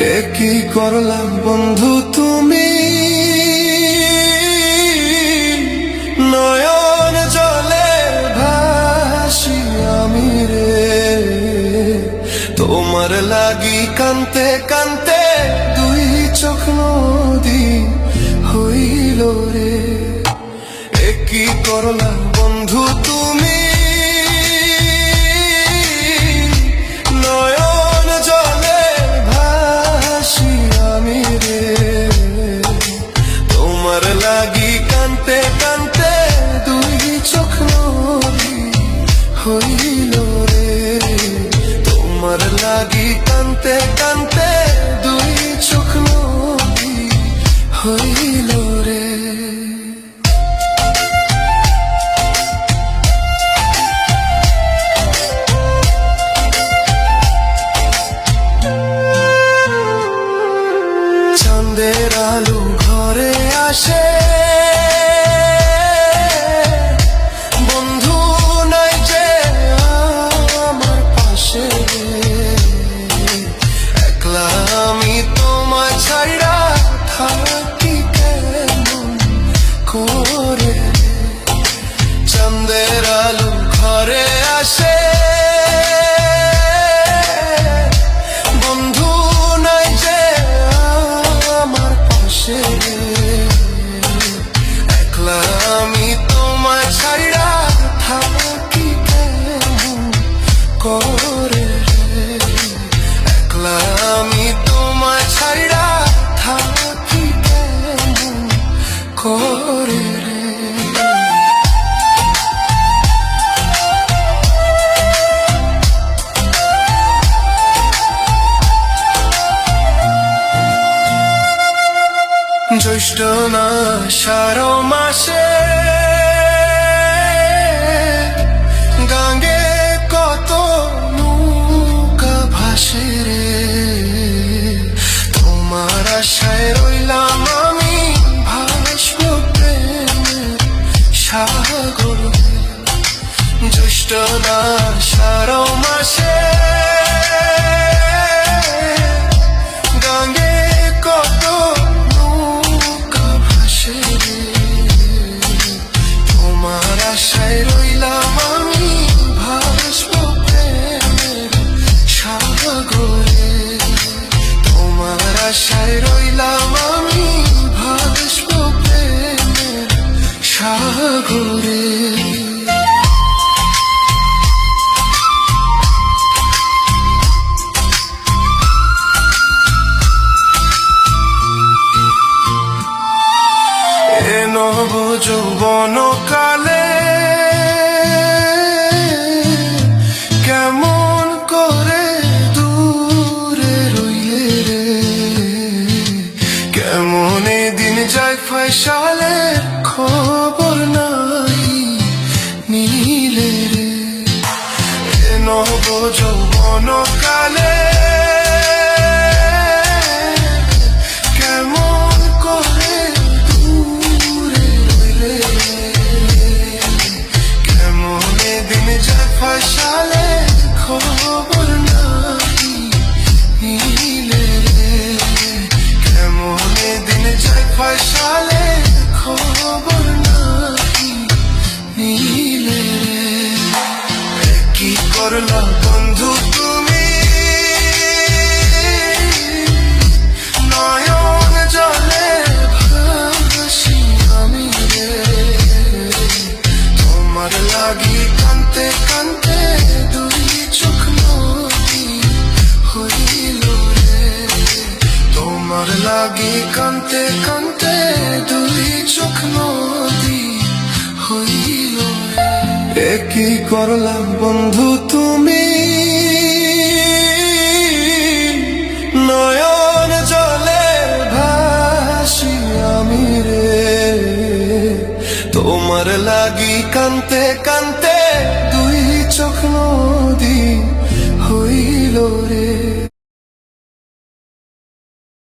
এ কি করলাম বন্ধু তুমি, নয়ন জলে ভাসি আমি রে। তোমার লাগি কানতে কানতে দুই চোখ নদী হইল রে। এ কি করলাম বন্ধু তুমি, নয়ন জলে ভাসি আমি রে। তোমার লাগি কানতে কানতে দুই চোখ নদী হইল রে। তোমার লাগি কানতে কানতে দুই চোখ নদী হইল রে। চাঁদের আলো ঘরে আসে, বন্ধু নাই যে আমার পাশে। একলা আমি তোমায় ছাইড়া থাকি কেমন করে। চাঁদের আলো ঘরে আসে, বন্ধু নাই যে আমার পাশে। একলা আমি তোমায় ছাইড়া থাকি কেমন করে। একলা আমি তোমায় ছাইড়া থাকি কেমন করে রে। জ্যৈষ্ঠ না আষাঢ় মাসে গাঙ্গে কত নৌকা ভাসে রে। তোমার আশায় রইলাম আমি ভাসব প্রেমের সাগরে। জ্যৈষ্ঠ না আষাঢ় মাসে গাঙ্গে কত নৌকা ভাসে রে। তোমার আশায় রইলাম আমি ভাসব প্রেমের সাগরে। তোমার আশায় রইলাম আমি ভাসব প্রেমের সাগরে। নব যৌবন কালে কেমন করে দূরে রইলে রে। কেমন দিন যায় ফয়সালের খবর নাই নিলে রে। নব যৌবন কালে কেমন করে দূরে রইলে। কেমন দিন যায় ফয়সালের খবর নাই নিলে রে। কেমন দিন যায় ফয়সালের খবর নাই নিলে রে। কি করলা বন্ধু তুমি, নয়ন জলে ভাসি আমি রে। তোমার লাগি কানতে কানতে দুই চোখ নদী হইল রে। তোমার লাগি কানতে কানতে দুই চোখ নদী হইল রে। এ কি করলাম বন্ধু তুমি, নয়ন জলে ভাসি আমি রে। তোমার লাগি কানতে কানতে